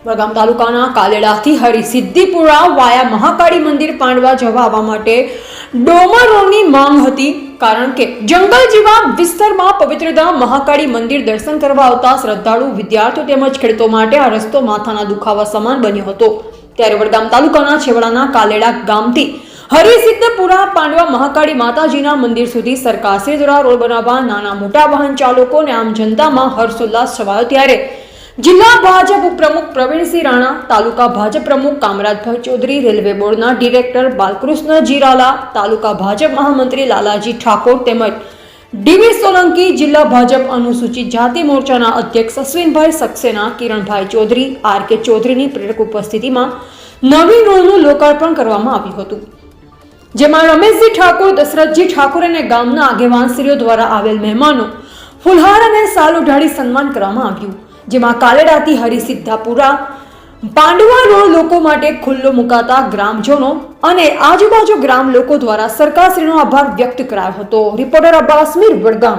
વડગામ તાલુકાના કાલેડાથી હરિસિદ્ધિપુરા વાયા મહાકાળી મંદિર પાંડવા જવા આવવા માટે ડોમરોની માંગ હતી, કારણ કે જંગલ જેવા વિસ્તારમાં પવિત્રધામ મહાકાળી મંદિર દર્શન કરવા આવતા શ્રદ્ધાળુ વિદ્યાર્થીઓ તેમજ ખેડૂતો માટે આ રસ્તો માથાના દુખાવા સમાન બન્યો હતો। ત્યારે વડગામ તાલુકાના છેવાડાના કાલેડા ગામથી હરિસિદ્ધપુરા પાંડવા મહાકાળી માતાજીના મંદિર સુધી સરકારશ્રી દ્વારા રોડ બનાવવા નાના મોટા વાહન ચાલકો અને આમ જનતામાં હર્ષોલ્લાસ છવાયો। ત્યારે જિલ્લા ભાજપ ઉપપ્રમુખ પ્રવીણસિંહ રાણા, તાલુકા ભાજપ પ્રમુખ કામરાજભાઈ ચૌધરી, રેલવે બોર્ડના ડિરેક્ટર બાલકૃષ્ણ જીરાલા, તાલુકા ભાજપ મહામંત્રી લાલાજી ઠાકોર તેમજ ડીવી સોલંકી, જિલ્લા ભાજપ અનુસૂચિત જાતિ મોરચાના અધ્યક્ષ અશ્વિનભાઈ સક્સેના, કિરણભાઈ ચૌધરી, આર.કે. ચૌધરીની પ્રેરક ઉપસ્થિતિમાં નવીન રોડનું લોકાર્પણ કરવામાં આવ્યું હતું, જેમાં રમેશજી ઠાકોર, દશરથજી ઠાકોર અને ગામના આગેવાનશ્રીઓ દ્વારા આવેલ મહેમાનો ફુલહાર અને શાલ ઉઢાડી સન્માન કરવામાં આવ્યું, જેમાં કાલેડાથી હરિસિદ્ધાપુરા પાંડવા રોડ લોકો માટે ખુલ્લો મુકાતા ગ્રામજનો અને આજુબાજુ ગ્રામ લોકો દ્વારા સરકારશ્રીનો આભાર વ્યક્ત કરાયો હતો। રિપોર્ટર અબ્બાસ મીર, વડગામ।